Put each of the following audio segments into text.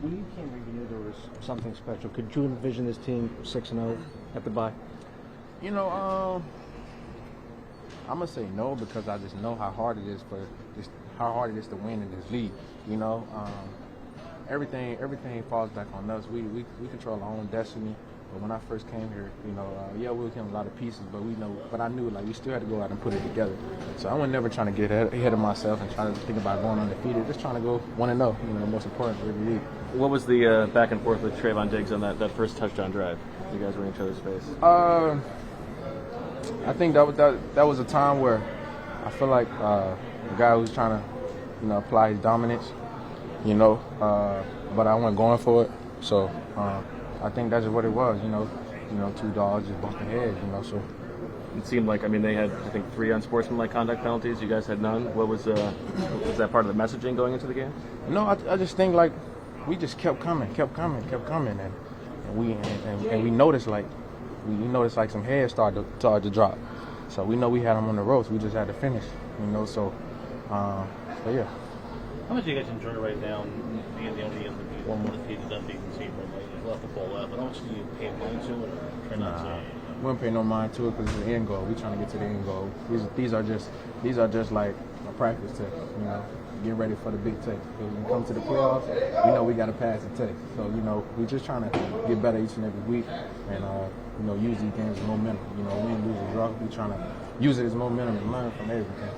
When you came in, you knew there was something special. Could you envision this team 6-0 at the bye? You know, I'm gonna say no because I just know how hard it is to win in this league. You know, everything falls back on us. We control our own destiny. But when I first came here, you know, we were getting a lot of pieces, but I knew like we still had to go out and put it together. So I was never trying to get ahead of myself and trying to think about going undefeated. Just trying to go 1-0. You know, most important for every week. What was the back and forth with Trayvon Diggs on that first touchdown drive? You guys were in each other's face. I think that was a time where I feel like the guy was trying to, you know, apply his dominance, you know, but I wasn't going for it. So I think that's what it was, you know, two dogs just bumping heads, you know. So it seemed like, I mean, they had, I think, 3 unsportsmanlike conduct penalties. You guys had none. What was that part of the messaging going into the game? No, I just think like we just kept coming, and we noticed like some heads started to drop. So we know we had them on the ropes. We just had to finish, you know. So yeah. How much do you guys enjoy right now being the only undefeated unbeaten team? Like you left the ball out, but how much do you pay mind to it or try not to? We don't pay no mind to it because it's the end goal. We're trying to get to the end goal. These are just like a practice test, you know. Get ready for the big take. Because when we come to the playoffs, we know we got to pass the test. So, you know, we're just trying to get better each and every week and, you know, use these games as momentum. You know, win, lose, or draw. We're trying to use it as momentum and learn from everything.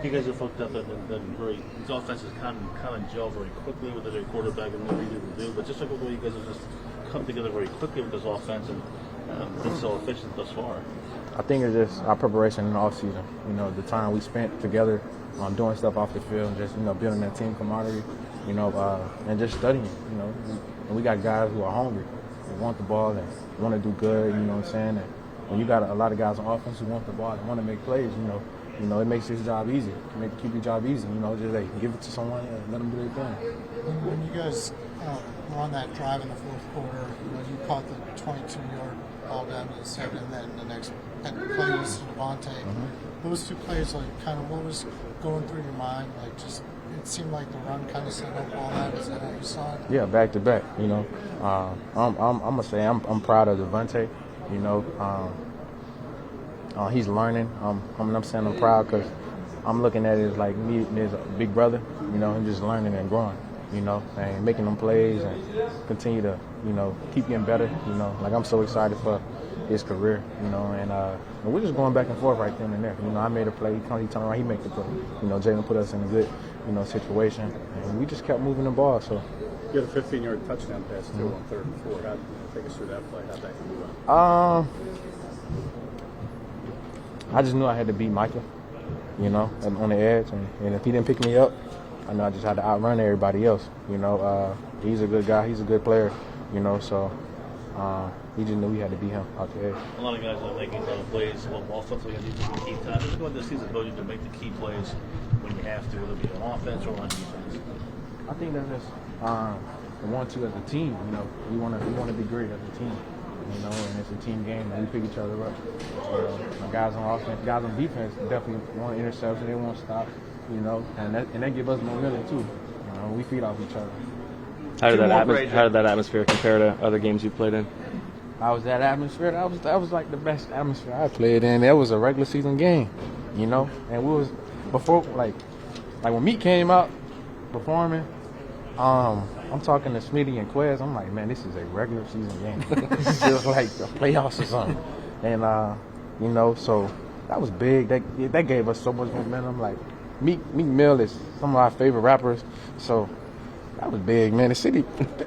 You guys are fucked up and these offenses kind of gel very quickly with their quarterback and what easy to do. But just like the way you guys have just come together very quickly with this offense and been so efficient thus far. I think it's just our preparation in the offseason. You know, the time we spent together doing stuff off the field and just, you know, building that team camaraderie, you know, and just studying, you know. And we got guys who are hungry. They want the ball and want to do good, you know what I'm saying? And when you got a lot of guys on offense who want the ball and want to make plays, you know, it makes his job easy. It makes keep your job easy, you know, just like give it to someone and let them do their thing. When you guys were on that drive in the fourth quarter, you know, you caught the 22-yard ball down to the 7, and then the next play was Devontae. Mm-hmm. Those 2 plays, like, kind of what was going through your mind? Like, just it seemed like the run kind of set up all that. Is that how you saw it? Yeah, back to back. You know, I'm gonna say I'm proud of Devontae. You know, he's learning. I'm saying I'm proud because I'm looking at it as like me as a big brother. You know, and just learning and growing. You know, and making them plays and continue to, you know, keep getting better. You know, like I'm so excited for his career. You know, and we're just going back and forth right then and there. You know, I made a play. He turned around. He made the play. You know, Jalen put us in a good, you know, situation, and we just kept moving the ball. So you had a 15-yard touchdown pass too on 3rd and 4. Take us through that play. How'd that come about? I just knew I had to beat Micah, you know, on the edge, and if he didn't pick me up, I know I just had to outrun everybody else. You know, he's a good guy. He's a good player. You know, so he just knew we had to beat him out the edge. A lot of guys are making a lot of plays. Well, offensively, need to be key times. Just going this season, ability to make the key plays when you have to, whether it be on offense or on defense. I think that's just the 1-2 as a team. You know, we want to be great as a team. You know, and it's a team game, and we pick each other up. The guys on offense, guys on defense definitely want interception. They want stops. You know, and that give us momentum too. You know, we feed off each other. How did that atmosphere compare to other games you played in? How was that atmosphere? That was like the best atmosphere I played in. That was a regular season game, you know. And we was before like when Meat came out performing. I'm talking to Smitty and Quez. I'm like, man, this is a regular season game. This feels like the playoffs or something. And you know, so that was big. That gave us so much momentum. Like Meek Mill is some of our favorite rappers, so that was big, man. The city,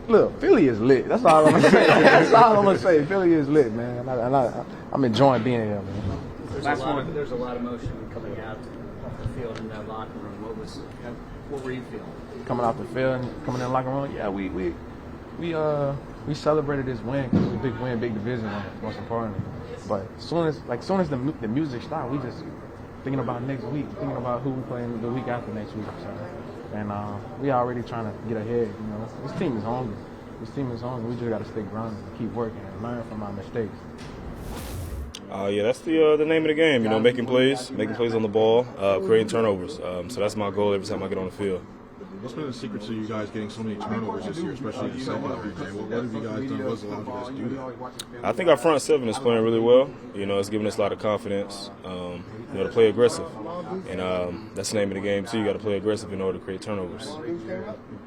look, Philly is lit. That's all I'm gonna say. That's all I'm gonna say. Philly is lit, man. I'm enjoying being here, man. There's a lot of motion coming out off the field in that locker room. What were you feeling? Coming out the field and coming in the locker room, yeah, we celebrated this win because it was a big win, big division, most importantly. But as soon as the music stopped, we just thinking about next week, thinking about who we playing the week after next week. So, and we already trying to get ahead. You know, this team is hungry. We just got to stay grounded and keep working and learn from our mistakes. Yeah, that's the name of the game. You know, making plays on the ball, creating turnovers. So that's my goal every time I get on the field. What's been the secret to you guys getting so many turnovers this year, especially the second half of the game? What have you guys done? What's allowed you guys to do that? I think our front seven is playing really well. You know, it's giving us a lot of confidence. You know, to play aggressive, and that's the name of the game too. You got to play aggressive in order to create turnovers.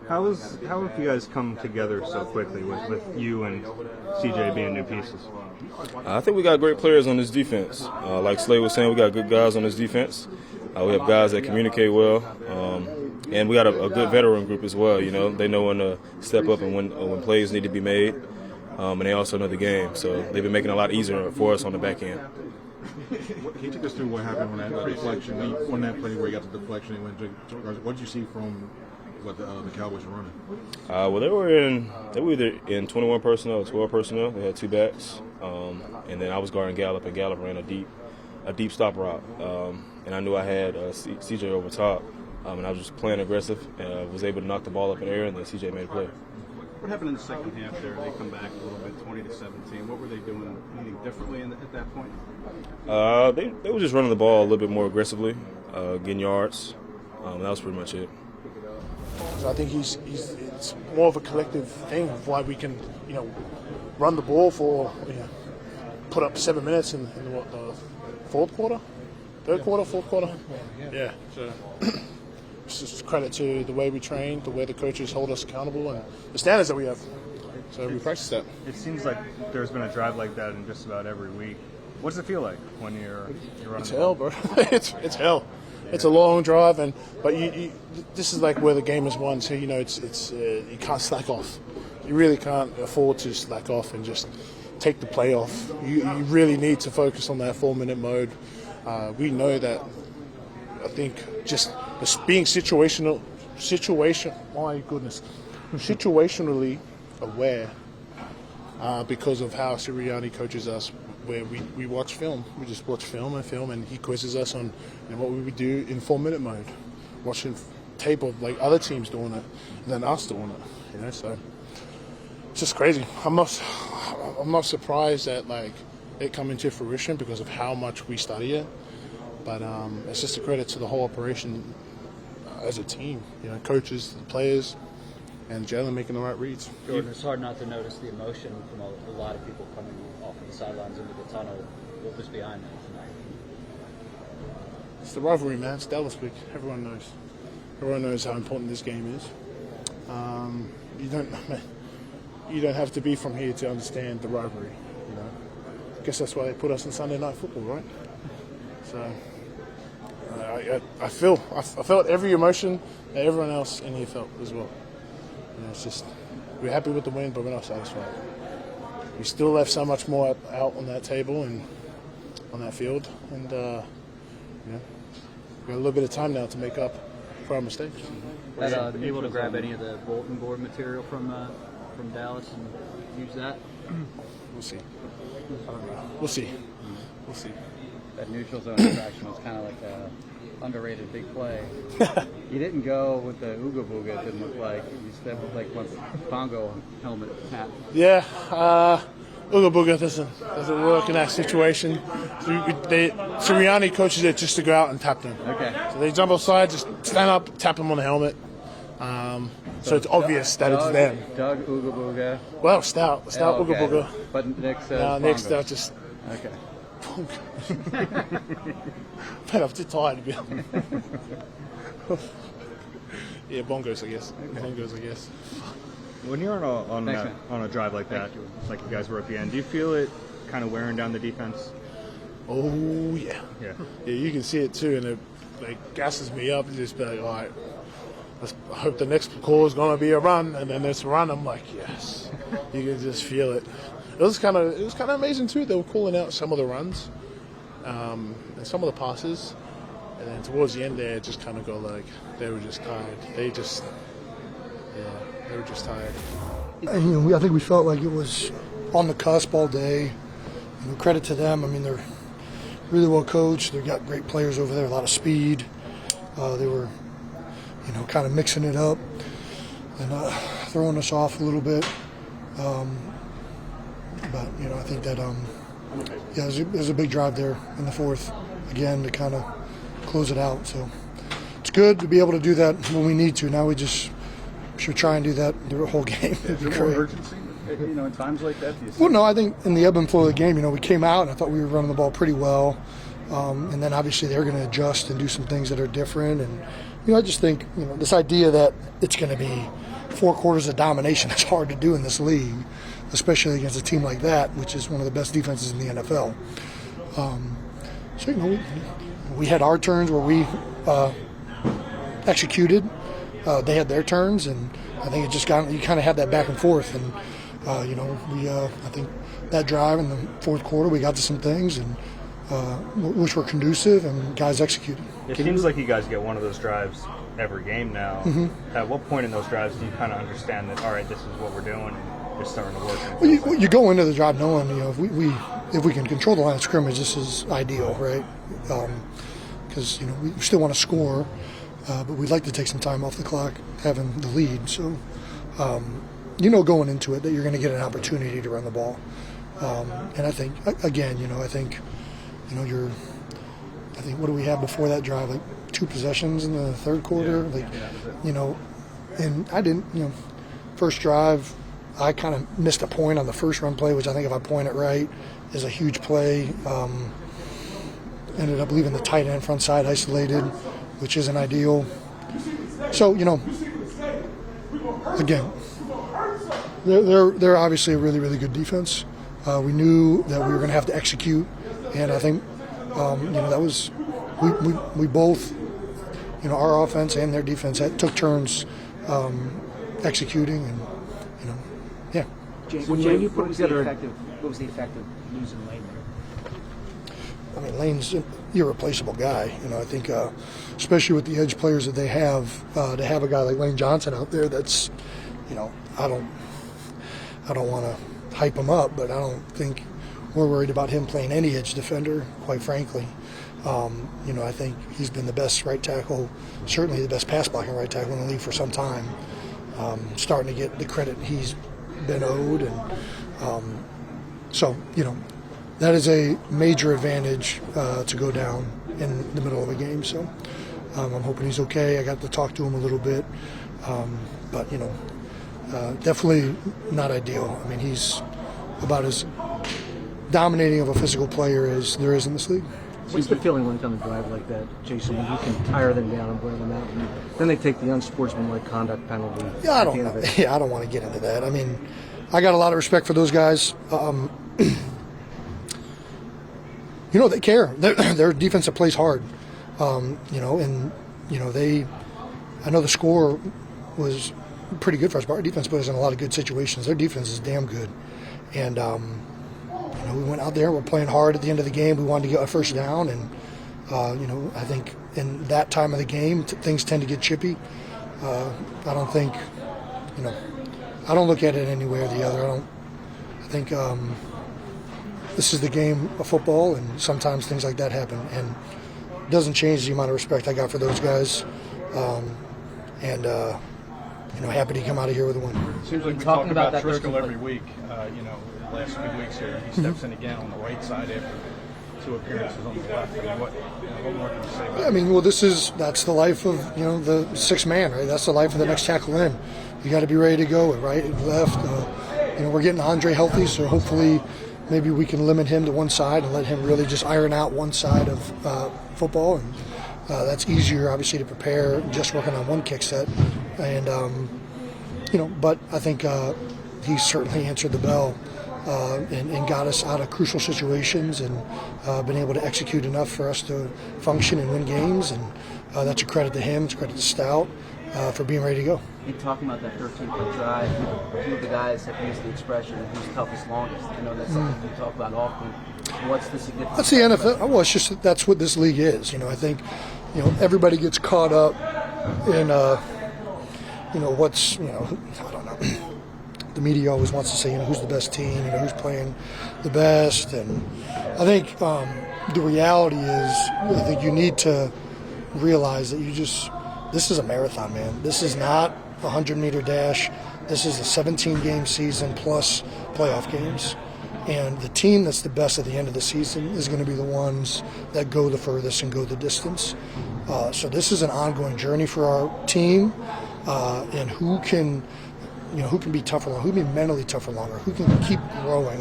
How have you guys come together so quickly with you and CJ being new pieces? I think we got great players on this defense. Like Slade was saying, we got good guys on this defense. We have guys that communicate well, and we got a good veteran group as well. You know, they know when to step up and when plays need to be made, and they also know the game. So they've been making it a lot easier for us on the back end. Can you take us through what happened on that deflection? On that play where you got the deflection, what did you see from what the Cowboys were running? Well, they were either in 21 personnel or 12 personnel. They had two backs, and then I was guarding Gallup, and Gallup ran a deep stop route, and I knew I had CJ over top, and I was just playing aggressive, and was able to knock the ball up in the air, and then CJ made a play. What happened in the second half there? They come back a little bit, 20-17. What were they doing anything differently at that point? They were just running the ball a little bit more aggressively, getting yards. That was pretty much it. So I think it's more of a collective thing of why we can, run the ball for, put up 7 minutes in the fourth quarter? Third quarter, fourth quarter? Yeah. So it's just credit to the way we train, the way the coaches hold us accountable, and the standards that we have. So we practice that. It seems like there's been a drive like that in just about every week. What's it feel like when you're running? It's hell, bro. it's hell. It's a long drive, but you this is like where the game is won. So it's you can't slack off. You really can't afford to slack off and just take the play off. You really need to focus on that 4-minute mode. We know that. I think just being situationally aware because of how Sirianni coaches us, where we watch film. We just watch film, and he quizzes us on what we would do in 4-minute mode, watching tape of like other teams doing it, and then us doing it. So it's just crazy. I'm not surprised that like it come into fruition because of how much we study it. But it's just a credit to the whole operation as a team. Coaches, the players, and Jalen making the right reads. Jordan, it's hard not to notice the emotion from a lot of people coming off of the sidelines into the tunnel. What was behind that tonight? It's the rivalry, man. It's Dallas week. Everyone knows. Everyone knows how important this game is. You don't have to be from here to understand the rivalry. I guess that's why they put us in Sunday Night Football, right? So I felt every emotion that everyone else in here felt as well. It's just we're happy with the win, but we're not satisfied. We still left so much more out on that table and on that field, and we got a little bit of time now to make up for our mistakes. Able to grab any of the bulletin board material from Dallas and use that? We'll see. We'll see. We'll see. That neutral zone interaction was kind of like a underrated big play. You didn't go with the Ooga Booga, it didn't look like. You stepped with like one Bongo helmet hat. Yeah, Ooga Booga doesn't work in that situation. Sirianni coaches it just to go out and tap them. Okay. So they jump outside, just stand up, tap them on the helmet. So it's obvious that it's them. Doug Ooga Booga. Well, Stout Ooga Booga. But Nick says Nick Stout just... Okay. Man, I'm too tired to be honest. Yeah, bongos, I guess. Okay. Bongos, I guess. When you're on a drive like that, like you guys were at the end, do you feel it kind of wearing down the defense? Oh yeah. Yeah, you can see it too, and it like gasses me up and just be like, all right, I hope the next call is gonna be a run, and then it's a run. I'm like, yes. You can just feel it. It was kind of amazing too. They were calling out some of the runs, and some of the passes, and then towards the end there, it just kind of go like they were just tired. They were just tired. And, I think we felt like it was on the cusp all day. Credit to them. I mean, they're really well coached. They've got great players over there, a lot of speed. They were, kind of mixing it up and throwing us off a little bit. But, I think that, it was a big drive there in the fourth, again, to kind of close it out. So it's good to be able to do that when we need to. Now we just should try and do that the whole game. It'd be great. Urgency, in times like that. Well, no, I think in the ebb and flow of the game, we came out and I thought we were running the ball pretty well, and then obviously they're going to adjust and do some things that are different. And I just think this idea that it's going to be 4 quarters of domination is hard to do in this league, especially against a team like that, which is one of the best defenses in the NFL. So we had our turns where we executed. They had their turns, and I think it just you kind of had that back and forth. And I think that drive in the fourth quarter we got to some things and which were conducive, and guys executed. It seems like you guys get one of those drives every game now. Mm-hmm. At what point in those drives do you kind of understand that, all right, this is what we're doing, and it's starting to work? Well, you go into the drive knowing if we can control the line of scrimmage, this is ideal, right? Because we still want to score, but we'd like to take some time off the clock having the lead. So going into it that you're going to get an opportunity to run the ball, and I think again, I think what do we have before that drive? Like 2 possessions in the third quarter, and I didn't, first drive, I kind of missed a point on the first run play, which I think if I point it right is a huge play. Ended up leaving the tight end front side isolated, which isn't ideal. So, again, they're obviously a really, really good defense. We knew that we were going to have to execute, and I think, that was, we both, our offense and their defense took turns executing, and, yeah. When you put together, what was the effect of losing Lane there? I mean, Lane's an irreplaceable guy. I think, especially with the edge players that they have, to have a guy like Lane Johnson out there, that's, I don't want to hype him up, but I don't think we're worried about him playing any edge defender, quite frankly. I think he's been the best right tackle, certainly the best pass blocking right tackle in the league for some time. Starting to get the credit he's been owed, and so that is a major advantage to go down in the middle of a game. So I'm hoping he's okay. I got to talk to him a little bit, but definitely not ideal. I mean, he's about as dominating of a physical player as there is in this league. What's the feeling like on a drive like that, Jason, when you can tire them down and wear them out, and then they take the unsportsmanlike conduct penalty? Yeah, I don't know. Yeah, I don't want to get into that. I mean, I got a lot of respect for those guys. They care. Their defensive plays hard. I know the score was pretty good for us, but our defense put us in a lot of good situations. Their defense is damn good. And, we went out there, we're playing hard at the end of the game. We wanted to get a first down, and, I think in that time of the game, things tend to get chippy. I don't think, I don't look at it any way or the other. I think this is the game of football, and sometimes things like that happen. And it doesn't change the amount of respect I got for those guys. Happy to come out of here with a win. Seems like we talk about Driscoll every week. The last few weeks here, he steps in again on the right side after 2 appearances on the left. I mean, what more can you say about that? I mean, well, that's the life of the 6th man, right? That's the life of the next tackle in. You got to be ready to go, right, left. We're getting Andre healthy, so hopefully maybe we can limit him to one side and let him really just iron out one side of football, and that's easier, obviously, to prepare just working on one kick set. And but I think he certainly answered the bell and got us out of crucial situations, and been able to execute enough for us to function and win games. And that's a credit to him. It's a credit to Stout for being ready to go. In talking about that 13-foot drive, two of the guys have used the expression "who's toughest longest." I know that's something we talk about often. What's the significance? That's the NFL. Well, it's just that's what this league is. I think everybody gets caught up in what's I don't know. The media always wants to say who's the best team, who's playing the best, and I think the reality is I think you need to realize that this is a marathon, man. This is not a 100-meter dash. This is a 17-game season plus playoff games. And the team that's the best at the end of the season is going to be the ones that go the furthest and go the distance. So this is an ongoing journey for our team, and who can be tougher longer, who can be mentally tougher longer, who can keep growing,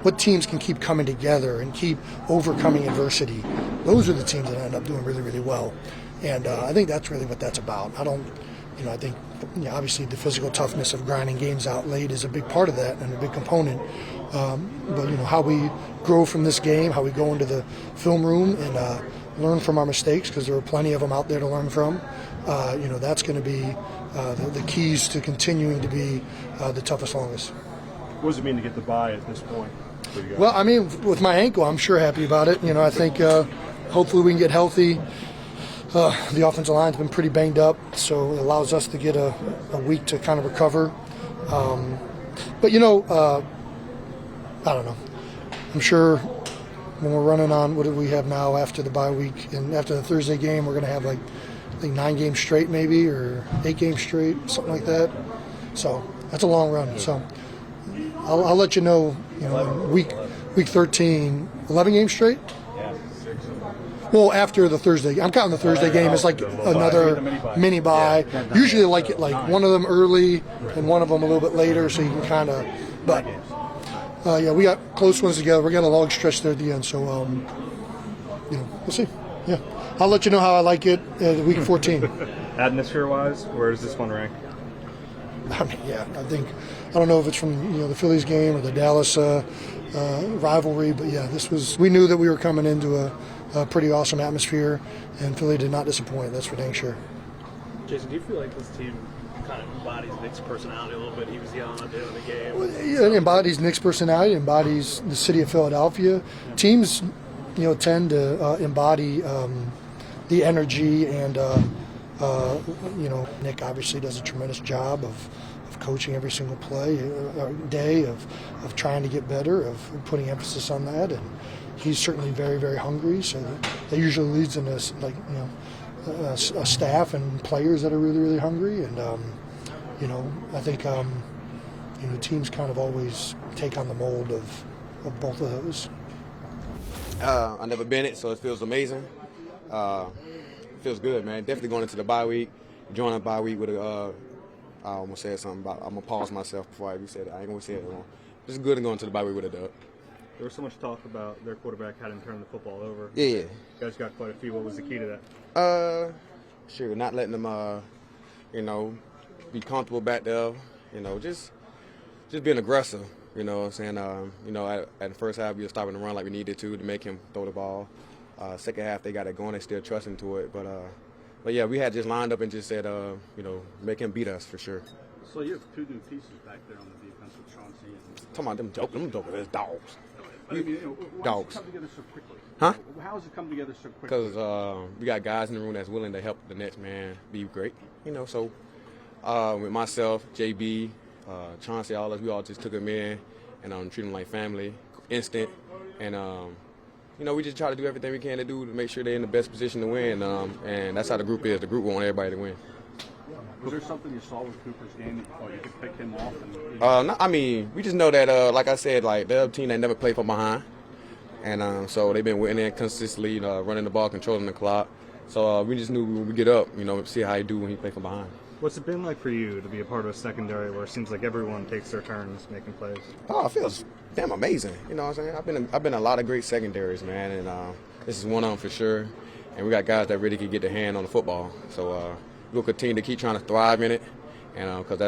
what teams can keep coming together and keep overcoming adversity. Those are the teams that end up doing really, really well. And I think that's really what that's about. I think obviously the physical toughness of grinding games out late is a big part of that and a big component. But how we grow from this game, how we go into the film room and learn from our mistakes, because there are plenty of them out there to learn from. That's going to be the keys to continuing to be the toughest, longest. What does it mean to get the bye at this point? Well, I mean, with my ankle, I'm sure happy about it. I think hopefully we can get healthy. The offensive line's been pretty banged up, so it allows us to get a week to kind of recover. But I don't know. I'm sure when we're running on what do we have now after the bye week, and after the Thursday game, we're going to have I think 9 games straight maybe, or 8 games straight, something like that. So that's a long run. So I'll let you know, week 13, 11 games straight? Yeah. Well, after the Thursday, I'm counting the Thursday game as like another mini bye. Usually like one of them early and one of them a little bit later, so you can kind of, but we got close ones together. We got a long stretch there at the end, so we'll see. Yeah, I'll let you know how I like it at week 14. Atmosphere-wise, where does this one rank? I mean, I don't know if it's from the Phillies game or the Dallas rivalry, but yeah, we knew that we were coming into a pretty awesome atmosphere, and Philly did not disappoint. That's for dang sure. Jason, do you feel like this team kind of embodies Nick's personality a little bit? He was yelling at the end of the game. Well, yeah, it embodies Nick's personality, embodies the city of Philadelphia. Teams, tend to embody the energy, and Nick obviously does a tremendous job of coaching every single day, of trying to get better, of putting emphasis on that, and he's certainly very, very hungry. So that usually leads in a staff and players that are really, really hungry, and I think teams kind of always take on the mold of both of those. I've never been it, so it feels amazing. Feels good, man. Definitely going into the bye week, joining the bye week with I almost said something about. I'm gonna pause myself before I even said it. I ain't gonna say it wrong. Just good to go into the bye week with a dub. There was so much talk about their quarterback hadn't turned the football over. Yeah. You guys got quite a few. What was the key to that? Sure, not letting them, be comfortable back there. Just being aggressive. You know what I'm saying? At the first half, we were stopping the run like we needed to make him throw the ball. Second half, they got it going. They still trusting to it. But yeah, we had just lined up and just said, make him beat us for sure. So you have 2 new pieces back there on the defense with Chauncey and... Talking about them jokers, dogs. But I mean, dogs. Come together so quickly? Huh? How has it come together so quickly? Because we got guys in the room that's willing to help the next man be great. So with myself, JB, Chauncey, all us, we all just took him in and treat him like family, instant. And, we just try to do everything we can to make sure they're in the best position to win. And that's how the group is. The group want everybody to win. Was there something you saw with Cooper's game that you thought you could pick him off? No, we just know that, like I said, like the other team, they never play from behind. And so they've been winning consistently, running the ball, controlling the clock. So we just knew when we get up, see how he do when he play from behind. What's it been like for you to be a part of a secondary where it seems like everyone takes their turns making plays? Oh, it feels damn amazing. You know what I'm saying? I've been in a lot of great secondaries, man, and this is one of them for sure. And we got guys that really can get their hand on the football. So we'll continue to keep trying to thrive in it. And because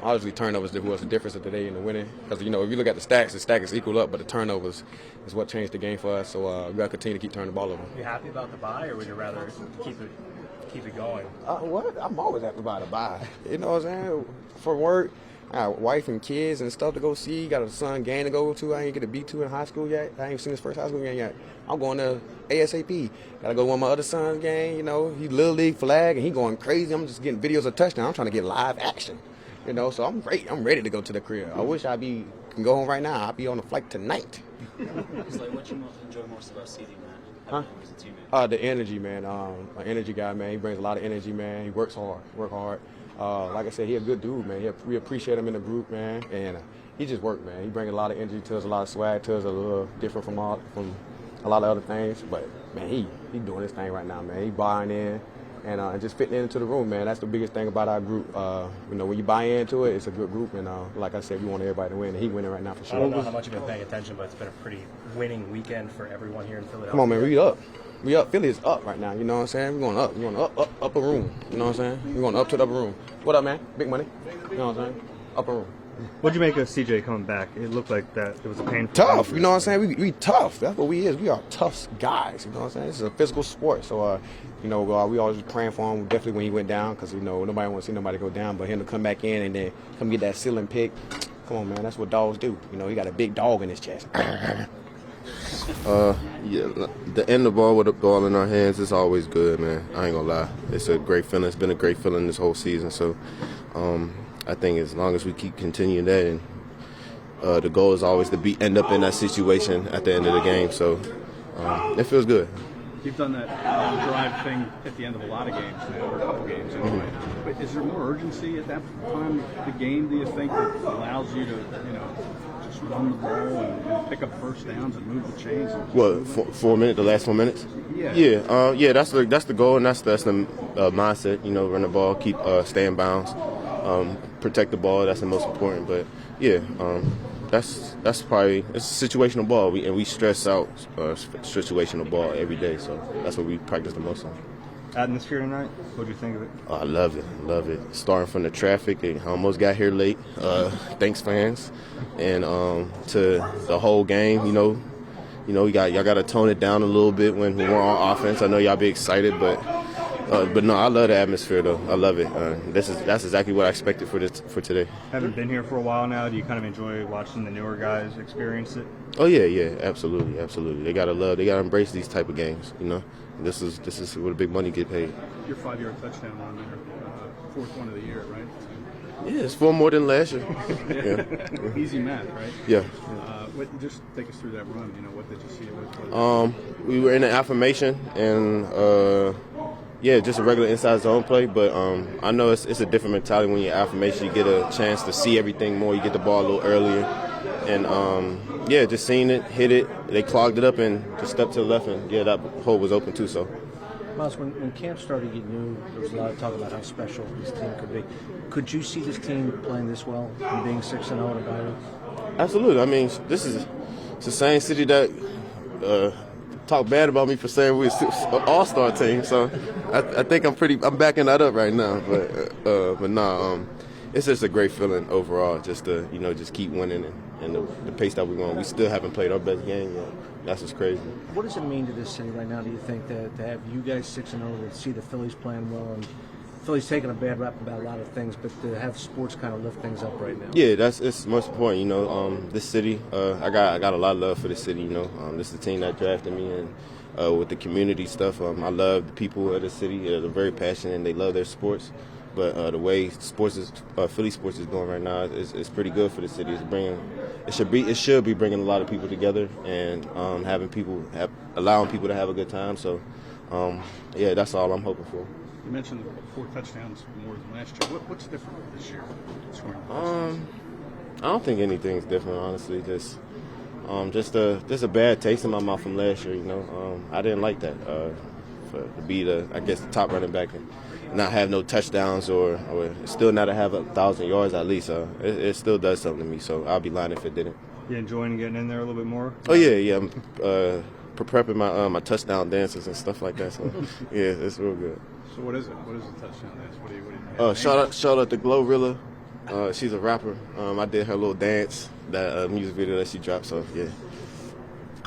obviously turnovers was the difference of today in the winning. Because if you look at the stack is equal up, but the turnovers is what changed the game for us. So we got to continue to keep turning the ball over. You happy about the bye, or would you rather keep it going? What? I'm always happy about a bye. You know what I'm saying? For work, I got wife and kids and stuff to go see. Got a son game to go to. I ain't get a B2 in high school yet. I ain't seen his first high school game yet. I'm going to ASAP. Got to go to one of my other son's game. He Little League flag and he going crazy. I'm just getting videos of touchdown. I'm trying to get live action. So I'm great. I'm ready to go to the crib. I wish can go home right now. I'll be on the flight tonight. It's like, what you enjoy most about seating, man? Huh? The energy, man. An energy guy, man. He brings a lot of energy, man. He works hard. Like I said, he a good dude, man. We appreciate him in the group, man. And he just worked, man. He brings a lot of energy to us, a lot of swag to us, a little different from a lot of other things. But man, he doing his thing right now, man. He buying in and just fitting into the room, man. That's the biggest thing about our group. When you buy into it, it's a good group, and like I said, we want everybody to win, and he winning right now for sure. I don't know how much you've been paying attention, but it's been a pretty winning weekend for everyone here in Philadelphia. Come on, man, we up. We up. Philly is up right now, you know what I'm saying? We're going up. We're going upper room, you know what I'm saying? We're going up to the upper room. What up, man? Big money, you know what I'm saying? Upper room. What'd you make of CJ coming back? It looked like that it was a painful. Tough, you know what I'm saying? We tough. That's what we is. We are tough guys, you know what I'm saying? This is a physical sport. So, we always praying for him, definitely when he went down, because, nobody wants to see nobody go down. But him to come back in and then come get that ceiling pick, come on, man, that's what dogs do. He got a big dog in his chest. The end of the ball with the ball in our hands is always good, man. I ain't gonna lie. It's a great feeling. It's been a great feeling this whole season. So, I think as long as we keep continuing that, and the goal is always to end up in that situation at the end of the game. So it feels good. You've done that drive thing at the end of a lot of games now, or a couple games anyway. But is there more urgency at that time of the game, do you think, that allows you to, just run the ball and pick up first downs and move the chains? What, 4 minutes, the last 4 minutes? Yeah. Yeah, that's the goal, and that's the mindset, run the ball, keep stay in bounds, protect the ball, that's the most important. But, yeah, that's probably – it's a situational ball, and we stress out situational ball every day, so that's what we practice the most on. Atmosphere tonight, what do you think of it? I love it. Starting from the traffic, I almost got here late. Thanks, fans, and to the whole game. Y'all got to tone it down a little bit when we're on offense. I know y'all be excited, but no, I love the atmosphere though. I love it. That's exactly what I expected for today. Haven't been here for a while now. Do you kind of enjoy watching the newer guys experience it? Oh yeah, absolutely. They gotta embrace these type of games. This is where the big money get paid. Your 5-yard touchdown on there, fourth one of the year, right? Yeah, it's 4 more than last year. Yeah. Easy math, right? Yeah. Just take us through that run. What did you see? We were in the affirmation and just a regular inside zone play. But I know it's a different mentality when you're affirmation. You get a chance to see everything more. You get the ball a little earlier, and just seeing it, hit it. They clogged it up and just stepped to the left, and that hole was open too. So. Miles, when camp started, you knew there was a lot of talk about how special this team could be. Could you see this team playing this well and being 6-0 in a bye week? Absolutely. I mean, it's the same city that talked bad about me for saying we're an all-star team. So I think I'm backing that up right now. But nah, it's just a great feeling overall. Just to just keep winning and the pace that we're going. We still haven't played our best game yet. That's what's crazy. What does it mean to this city right now, do you think, that to have you guys 6-0, to see the Phillies playing well, and Philly's taking a bad rap about a lot of things, but to have sports kind of lift things up right now? Yeah, it's most important. This city, I got a lot of love for this city. This is the team that drafted me, and with the community stuff, I love the people of the city. They're very passionate and they love their sports. But the way Philly sports is going right now, it's pretty good for the city. It should be bringing a lot of people together and allowing people to have a good time. So, that's all I'm hoping for. You mentioned 4 touchdowns more than last year. What's different this year? I don't think anything's different, honestly. Just a bad taste in my mouth from last year. I didn't like that. To be the top running back and not have no touchdowns or still not to have 1,000 yards at least. It still does something to me. So I'll be lying if it didn't. You enjoying getting in there a little bit more? Oh yeah. I'm prepping my touchdown dances and stuff like that. So yeah, it's real good. So what is it? What is the touchdown dance? What do you shout out to Glorilla. She's a rapper. I did her little dance, that music video that she dropped. So yeah.